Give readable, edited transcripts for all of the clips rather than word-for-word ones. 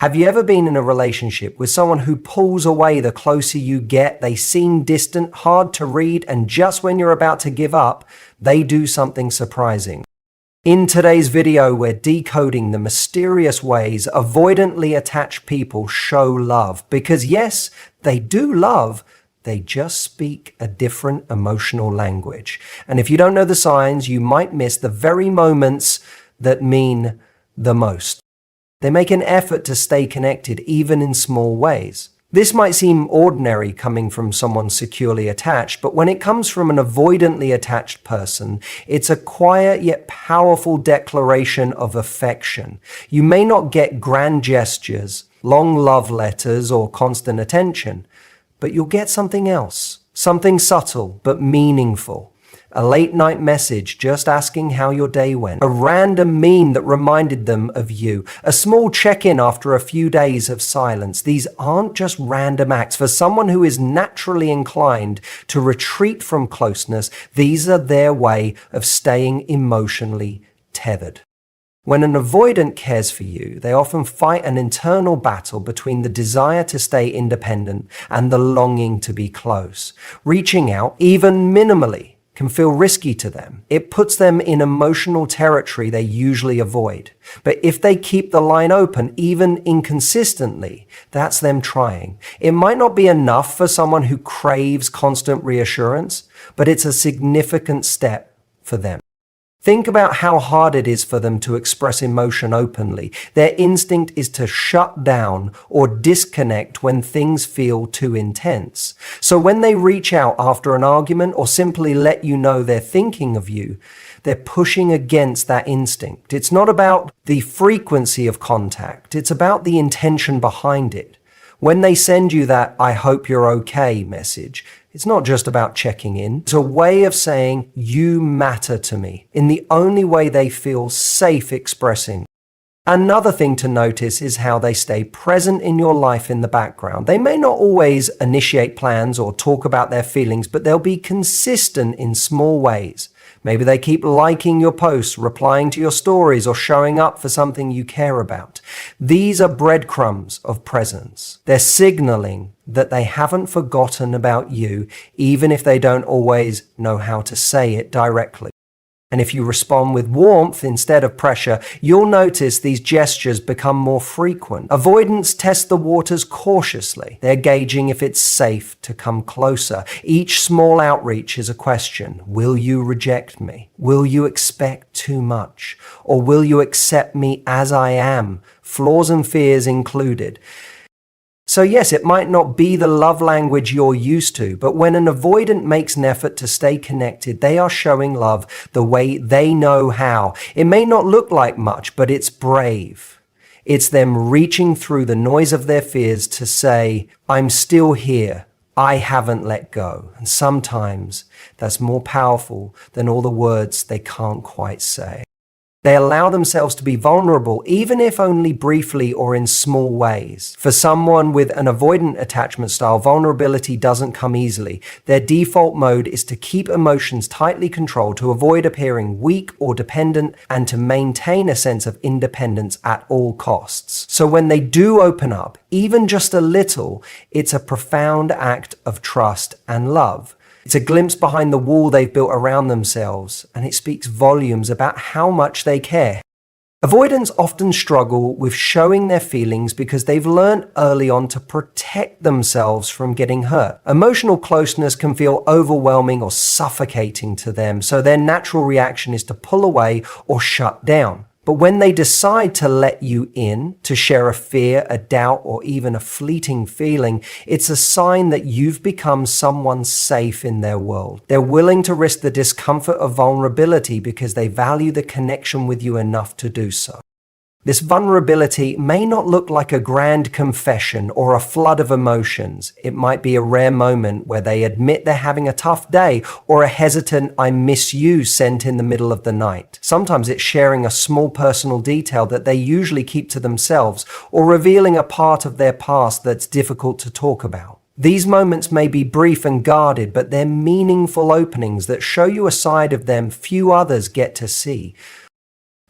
Have you ever been in a relationship with someone who pulls away the closer you get? They seem distant, hard to read, and just when you're about to give up, they do something surprising. In today's video, we're decoding the mysterious ways avoidantly attached people show love. Because yes, they do love, they just speak a different emotional language. And if you don't know the signs, you might miss the very moments that mean the most. They make an effort to stay connected, even in small ways. This might seem ordinary coming from someone securely attached, but when it comes from an avoidantly attached person, it's a quiet yet powerful declaration of affection. You may not get grand gestures, long love letters, or constant attention, but you'll get something else, something subtle but meaningful. A late-night message just asking how your day went. A random meme that reminded them of you. A small check-in after a few days of silence. These aren't just random acts. For someone who is naturally inclined to retreat from closeness, these are their way of staying emotionally tethered. When an avoidant cares for you, they often fight an internal battle between the desire to stay independent and the longing to be close. Reaching out, even minimally, can feel risky to them. It puts them in emotional territory they usually avoid. But if they keep the line open, even inconsistently, that's them trying. It might not be enough for someone who craves constant reassurance, but it's a significant step for them. Think about how hard it is for them to express emotion openly. Their instinct is to shut down or disconnect when things feel too intense. So when they reach out after an argument or simply let you know they're thinking of you, they're pushing against that instinct. It's not about the frequency of contact. It's about the intention behind it. When they send you that "I hope you're okay" message, it's not just about checking in. It's a way of saying, you matter to me, in the only way they feel safe expressing. Another thing to notice is how they stay present in your life in the background. They may not always initiate plans or talk about their feelings, but they'll be consistent in small ways. Maybe they keep liking your posts, replying to your stories, or showing up for something you care about. These are breadcrumbs of presence. They're signaling that they haven't forgotten about you, even if they don't always know how to say it directly. And if you respond with warmth instead of pressure, you'll notice these gestures become more frequent. Avoidants test the waters cautiously. They're gauging if it's safe to come closer. Each small outreach is a question. Will you reject me? Will you expect too much? Or will you accept me as I am, flaws and fears included? So yes, it might not be the love language you're used to, but when an avoidant makes an effort to stay connected, they are showing love the way they know how. It may not look like much, but it's brave. It's them reaching through the noise of their fears to say, I'm still here. I haven't let go. And sometimes that's more powerful than all the words they can't quite say. They allow themselves to be vulnerable, even if only briefly or in small ways. For someone with an avoidant attachment style, vulnerability doesn't come easily. Their default mode is to keep emotions tightly controlled, to avoid appearing weak or dependent, and to maintain a sense of independence at all costs. So when they do open up, even just a little, it's a profound act of trust and love. It's a glimpse behind the wall they've built around themselves, and it speaks volumes about how much they care. Avoidants often struggle with showing their feelings because they've learned early on to protect themselves from getting hurt. Emotional closeness can feel overwhelming or suffocating to them, so their natural reaction is to pull away or shut down. But when they decide to let you in, to share a fear, a doubt, or even a fleeting feeling, it's a sign that you've become someone safe in their world. They're willing to risk the discomfort of vulnerability because they value the connection with you enough to do so. This vulnerability may not look like a grand confession or a flood of emotions. It might be a rare moment where they admit they're having a tough day, or a hesitant "I miss you" sent in the middle of the night. Sometimes it's sharing a small personal detail that they usually keep to themselves, or revealing a part of their past that's difficult to talk about. These moments may be brief and guarded, but they're meaningful openings that show you a side of them few others get to see.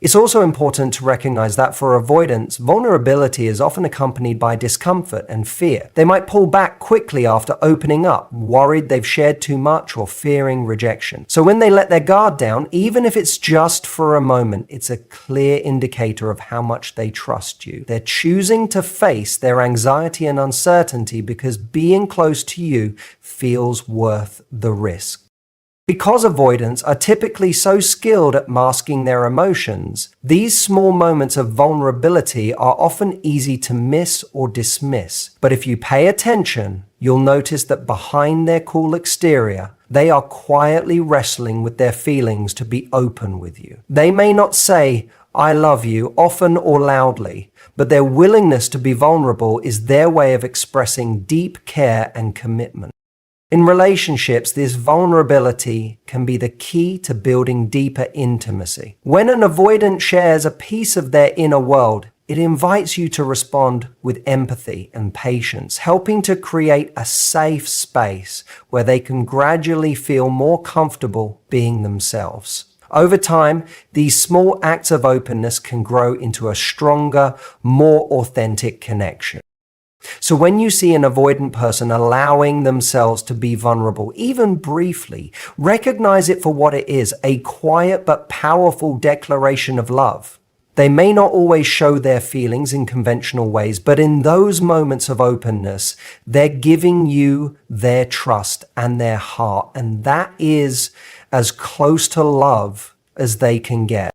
It's also important to recognize that for avoidance, vulnerability is often accompanied by discomfort and fear. They might pull back quickly after opening up, worried they've shared too much or fearing rejection. So when they let their guard down, even if it's just for a moment, it's a clear indicator of how much they trust you. They're choosing to face their anxiety and uncertainty because being close to you feels worth the risk. Because avoidants are typically so skilled at masking their emotions, these small moments of vulnerability are often easy to miss or dismiss. But if you pay attention, you'll notice that behind their cool exterior, they are quietly wrestling with their feelings to be open with you. They may not say, "I love you," often or loudly, but their willingness to be vulnerable is their way of expressing deep care and commitment. In relationships, this vulnerability can be the key to building deeper intimacy. When an avoidant shares a piece of their inner world, it invites you to respond with empathy and patience, helping to create a safe space where they can gradually feel more comfortable being themselves. Over time, these small acts of openness can grow into a stronger, more authentic connection. So when you see an avoidant person allowing themselves to be vulnerable, even briefly, recognize it for what it is, a quiet but powerful declaration of love. They may not always show their feelings in conventional ways, but in those moments of openness, they're giving you their trust and their heart, and that is as close to love as they can get.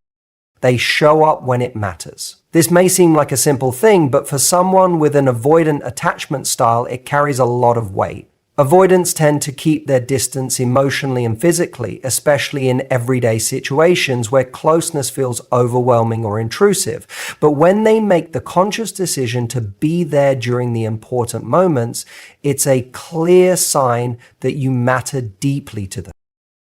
They show up when it matters. This may seem like a simple thing, but for someone with an avoidant attachment style, it carries a lot of weight. Avoidants tend to keep their distance emotionally and physically, especially in everyday situations where closeness feels overwhelming or intrusive. But when they make the conscious decision to be there during the important moments, it's a clear sign that you matter deeply to them.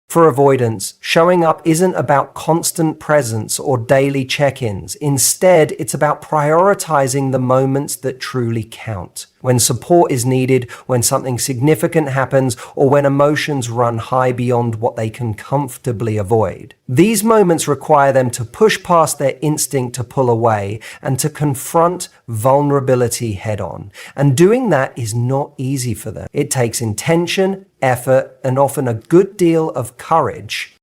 For avoidance, showing up isn't about constant presence or daily check-ins. Instead, it's about prioritizing the moments that truly count. When support is needed, when something significant happens, or when emotions run high beyond what they can comfortably avoid. These moments require them to push past their instinct to pull away and to confront vulnerability head-on. And doing that is not easy for them. It takes intention, effort, and often a good deal of courage.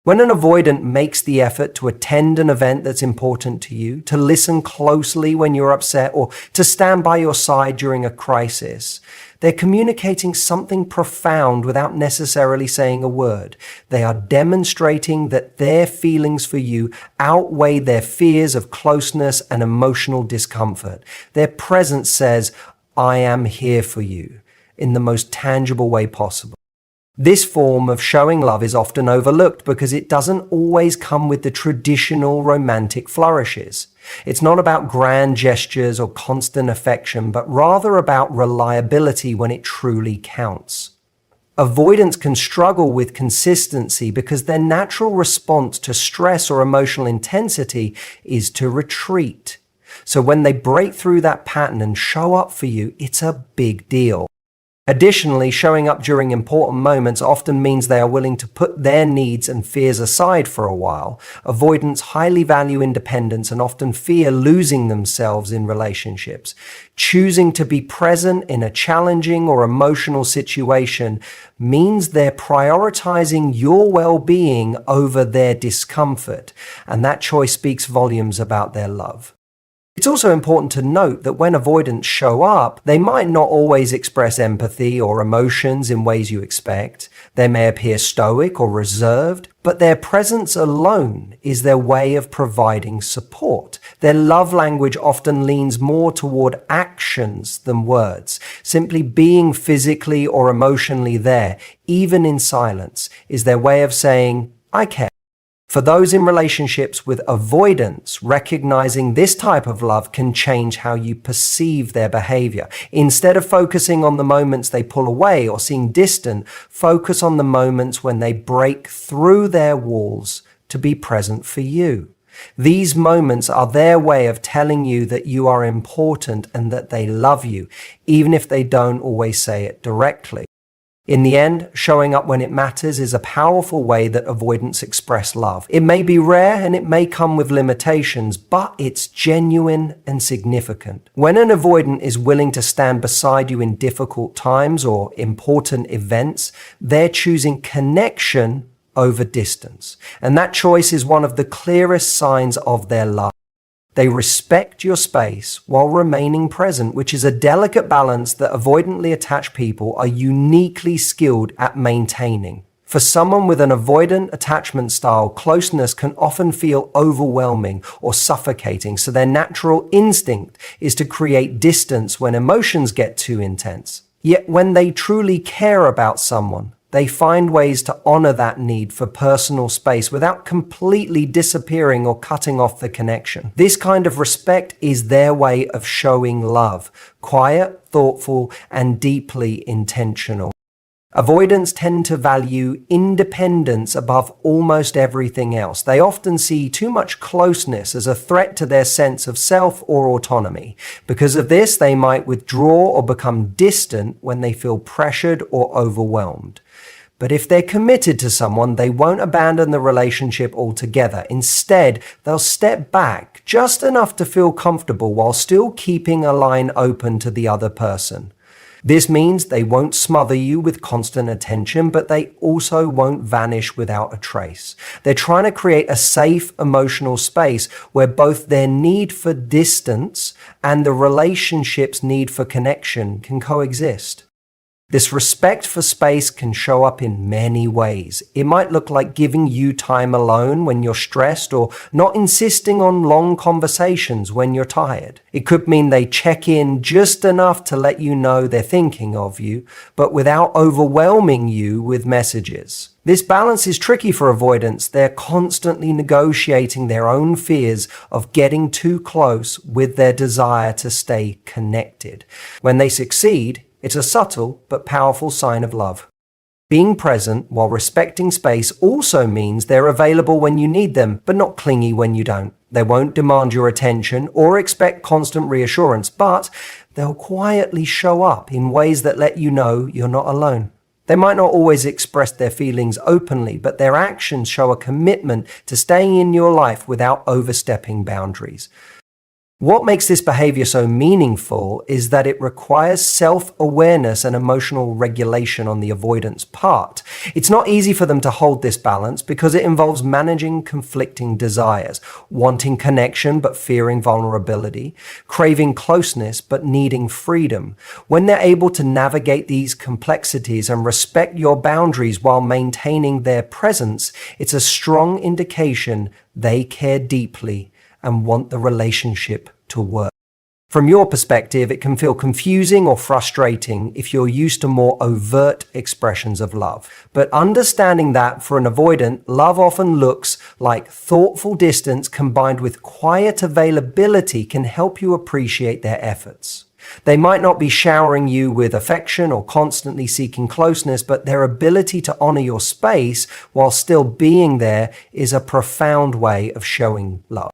When an avoidant makes the effort to attend an event that's important to you, to listen closely when you're upset, or to stand by your side during a crisis, they're communicating something profound without necessarily saying a word. They are demonstrating that their feelings for you outweigh their fears of closeness and emotional discomfort. Their presence says, "I am here for you," in the most tangible way possible. This form of showing love is often overlooked because it doesn't always come with the traditional romantic flourishes. It's not about grand gestures or constant affection, but rather about reliability when it truly counts. Avoidants can struggle with consistency because their natural response to stress or emotional intensity is to retreat. So when they break through that pattern and show up for you, it's a big deal. Additionally, showing up during important moments often means they are willing to put their needs and fears aside for a while. Avoidants highly value independence and often fear losing themselves in relationships. Choosing to be present in a challenging or emotional situation means they're prioritizing your well-being over their discomfort, and that choice speaks volumes about their love. It's also important to note that when avoidants show up, they might not always express empathy or emotions in ways you expect. They may appear stoic or reserved, but their presence alone is their way of providing support. Their love language often leans more toward actions than words. Simply being physically or emotionally there, even in silence, is their way of saying, "I care." For those in relationships with avoidance, recognizing this type of love can change how you perceive their behavior. Instead of focusing on the moments they pull away or seem distant, focus on the moments when they break through their walls to be present for you. These moments are their way of telling you that you are important and that they love you, even if they don't always say it directly. In the end, showing up when it matters is a powerful way that avoidants express love. It may be rare and it may come with limitations, but it's genuine and significant. When an avoidant is willing to stand beside you in difficult times or important events, they're choosing connection over distance. And that choice is one of the clearest signs of their love. They respect your space while remaining present, which is a delicate balance that avoidantly attached people are uniquely skilled at maintaining. For someone with an avoidant attachment style, closeness can often feel overwhelming or suffocating, so their natural instinct is to create distance when emotions get too intense. Yet when they truly care about someone, they find ways to honor that need for personal space without completely disappearing or cutting off the connection. This kind of respect is their way of showing love, quiet, thoughtful, and deeply intentional. Avoidants tend to value independence above almost everything else. They often see too much closeness as a threat to their sense of self or autonomy. Because of this, they might withdraw or become distant when they feel pressured or overwhelmed. But if they're committed to someone, they won't abandon the relationship altogether. Instead, they'll step back just enough to feel comfortable while still keeping a line open to the other person. This means they won't smother you with constant attention, but they also won't vanish without a trace. They're trying to create a safe emotional space where both their need for distance and the relationship's need for connection can coexist. This respect for space can show up in many ways. It might look like giving you time alone when you're stressed or not insisting on long conversations when you're tired. It could mean they check in just enough to let you know they're thinking of you, but without overwhelming you with messages. This balance is tricky for avoidants. They're constantly negotiating their own fears of getting too close with their desire to stay connected. When they succeed, it's a subtle but powerful sign of love. Being present while respecting space also means they're available when you need them, but not clingy when you don't. They won't demand your attention or expect constant reassurance, but they'll quietly show up in ways that let you know you're not alone. They might not always express their feelings openly, but their actions show a commitment to staying in your life without overstepping boundaries. What makes this behavior so meaningful is that it requires self-awareness and emotional regulation on the avoidant's part. It's not easy for them to hold this balance because it involves managing conflicting desires, wanting connection but fearing vulnerability, craving closeness but needing freedom. When they're able to navigate these complexities and respect your boundaries while maintaining their presence, it's a strong indication they care deeply and want the relationship to work. From your perspective, it can feel confusing or frustrating if you're used to more overt expressions of love. But understanding that for an avoidant, love often looks like thoughtful distance combined with quiet availability can help you appreciate their efforts. They might not be showering you with affection or constantly seeking closeness, but their ability to honor your space while still being there is a profound way of showing love.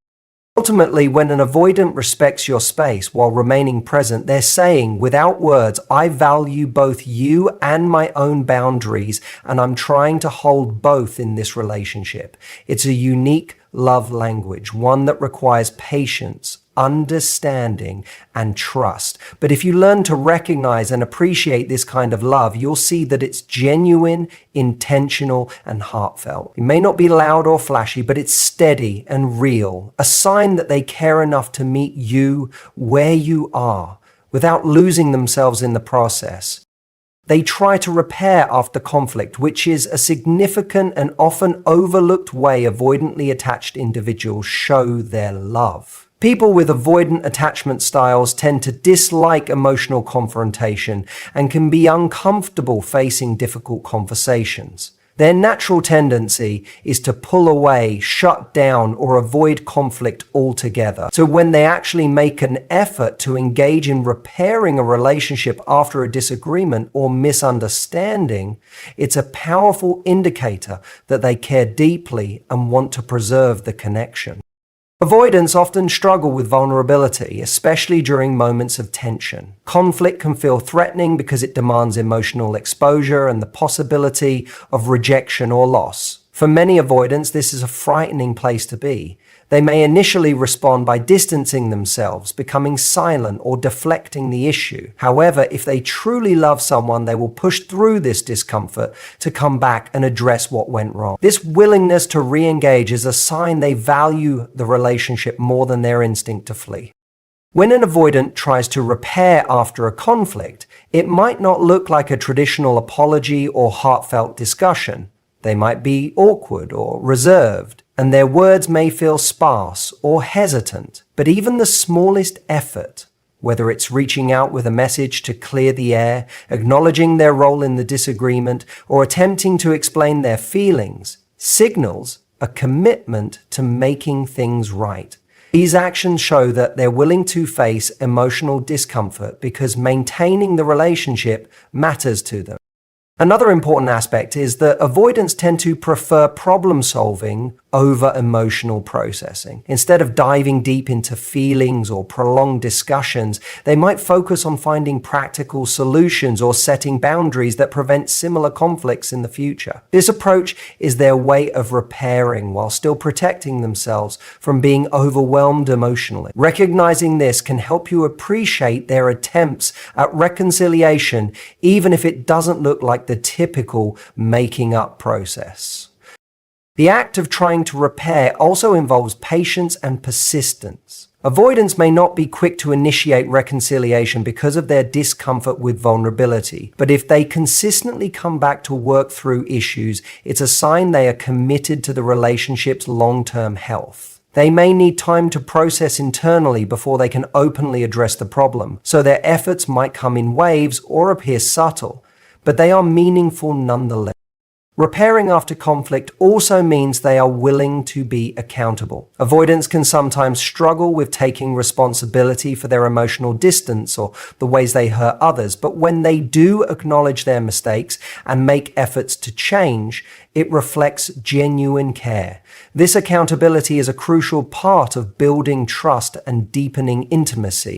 Ultimately, when an avoidant respects your space while remaining present, they're saying, without words, I value both you and my own boundaries, and I'm trying to hold both in this relationship. It's a unique love language, one that requires patience, understanding, and trust. But if you learn to recognize and appreciate this kind of love, you'll see that it's genuine, intentional, and heartfelt. It may not be loud or flashy, but it's steady and real, a sign that they care enough to meet you where you are without losing themselves in the process. They try to repair after conflict, which is a significant and often overlooked way avoidantly attached individuals show their love. People with avoidant attachment styles tend to dislike emotional confrontation and can be uncomfortable facing difficult conversations. Their natural tendency is to pull away, shut down, or avoid conflict altogether. So when they actually make an effort to engage in repairing a relationship after a disagreement or misunderstanding, it's a powerful indicator that they care deeply and want to preserve the connection. Avoidants often struggle with vulnerability, especially during moments of tension. Conflict can feel threatening because it demands emotional exposure and the possibility of rejection or loss. For many avoidants, this is a frightening place to be. They may initially respond by distancing themselves, becoming silent, or deflecting the issue. However, if they truly love someone, they will push through this discomfort to come back and address what went wrong. This willingness to re-engage is a sign they value the relationship more than their instinct to flee. When an avoidant tries to repair after a conflict, it might not look like a traditional apology or heartfelt discussion. They might be awkward or reserved, and their words may feel sparse or hesitant. But even the smallest effort, whether it's reaching out with a message to clear the air, acknowledging their role in the disagreement, or attempting to explain their feelings, signals a commitment to making things right. These actions show that they're willing to face emotional discomfort because maintaining the relationship matters to them. Another important aspect is that avoidants tend to prefer problem solving over emotional processing. Instead of diving deep into feelings or prolonged discussions, they might focus on finding practical solutions or setting boundaries that prevent similar conflicts in the future. This approach is their way of repairing while still protecting themselves from being overwhelmed emotionally. Recognizing this can help you appreciate their attempts at reconciliation, even if it doesn't look like the typical making up process. The act of trying to repair also involves patience and persistence. Avoidants may not be quick to initiate reconciliation because of their discomfort with vulnerability, but if they consistently come back to work through issues, it's a sign they are committed to the relationship's long-term health. They may need time to process internally before they can openly address the problem, so their efforts might come in waves or appear subtle, but they are meaningful nonetheless. Repairing after conflict also means they are willing to be accountable. Avoidants can sometimes struggle with taking responsibility for their emotional distance or the ways they hurt others, but when they do acknowledge their mistakes and make efforts to change, it reflects genuine care. This accountability is a crucial part of building trust and deepening intimacy.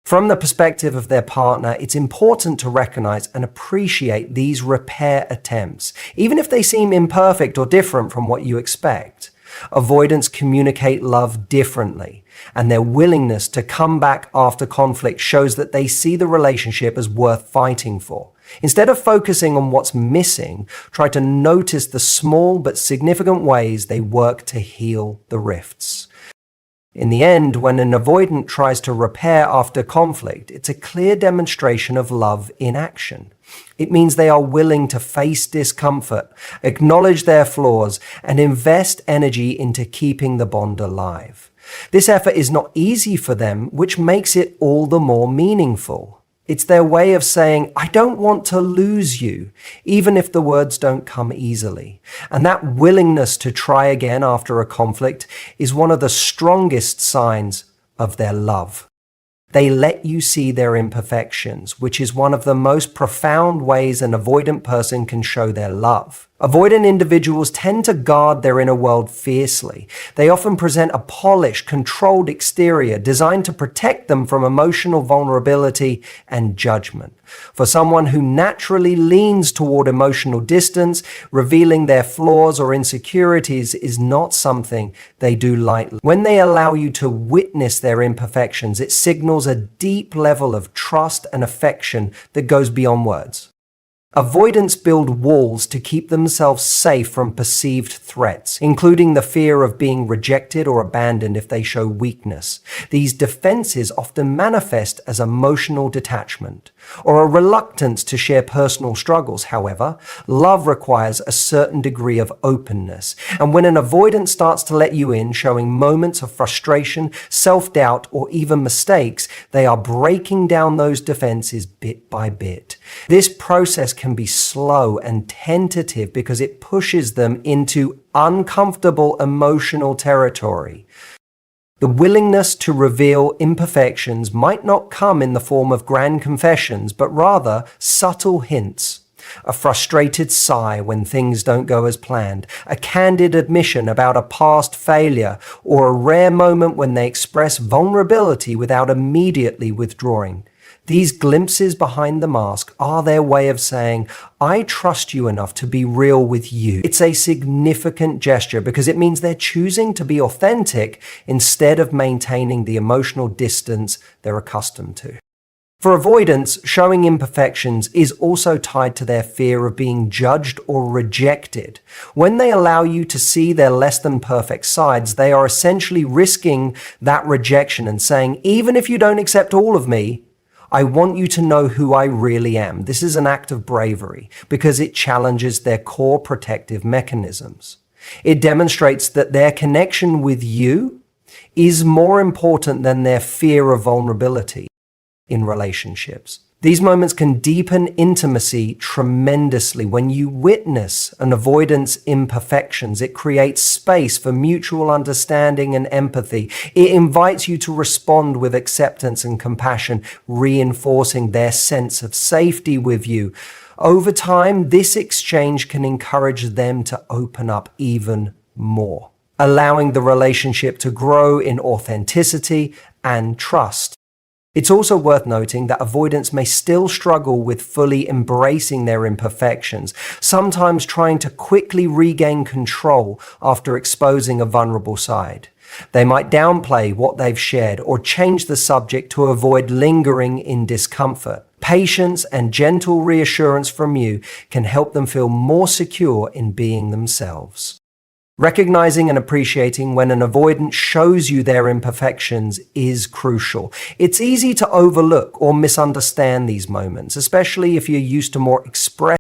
From the perspective of their partner, it's important to recognize and appreciate these repair attempts, even if they seem imperfect or different from what you expect. Avoidants communicate love differently, and their willingness to come back after conflict shows that they see the relationship as worth fighting for. Instead of focusing on what's missing, try to notice the small but significant ways they work to heal the rifts. In the end, when an avoidant tries to repair after conflict, it's a clear demonstration of love in action. It means they are willing to face discomfort, acknowledge their flaws, and invest energy into keeping the bond alive. This effort is not easy for them, which makes it all the more meaningful. It's their way of saying, I don't want to lose you, even if the words don't come easily. And that willingness to try again after a conflict is one of the strongest signs of their love. They let you see their imperfections, which is one of the most profound ways an avoidant person can show their love. Avoidant individuals tend to guard their inner world fiercely. They often present a polished, controlled exterior designed to protect them from emotional vulnerability and judgment. For someone who naturally leans toward emotional distance, revealing their flaws or insecurities is not something they do lightly. When they allow you to witness their imperfections, it signals a deep level of trust and affection that goes beyond words. Avoidants build walls to keep themselves safe from perceived threats, including the fear of being rejected or abandoned if they show weakness. These defenses often manifest as emotional detachment or a reluctance to share personal struggles. However, love requires a certain degree of openness. And when an avoidant starts to let you in, showing moments of frustration, self-doubt, or even mistakes, they are breaking down those defenses bit by bit. This process can be slow and tentative because it pushes them into uncomfortable emotional territory. The willingness to reveal imperfections might not come in the form of grand confessions, but rather subtle hints. a frustrated sigh when things don't go as planned, a candid admission about a past failure, or a rare moment when they express vulnerability without immediately withdrawing. These glimpses behind the mask are their way of saying, I trust you enough to be real with you. It's a significant gesture because it means they're choosing to be authentic instead of maintaining the emotional distance they're accustomed to. For avoidance, showing imperfections is also tied to their fear of being judged or rejected. When they allow you to see their less than perfect sides, they are essentially risking that rejection and saying, even if you don't accept all of me, I want you to know who I really am. This is an act of bravery because it challenges their core protective mechanisms. It demonstrates that their connection with you is more important than their fear of vulnerability in relationships. These moments can deepen intimacy tremendously. When you witness an avoidance imperfections, it creates space for mutual understanding and empathy. It invites you to respond with acceptance and compassion, reinforcing their sense of safety with you. Over time, this exchange can encourage them to open up even more, allowing the relationship to grow in authenticity and trust. It's also worth noting that avoidance may still struggle with fully embracing their imperfections, sometimes trying to quickly regain control after exposing a vulnerable side. They might downplay what they've shared or change the subject to avoid lingering in discomfort. Patience and gentle reassurance from you can help them feel more secure in being themselves. Recognizing and appreciating when an avoidant shows you their imperfections is crucial. It's easy to overlook or misunderstand these moments, especially if you're used to more expressive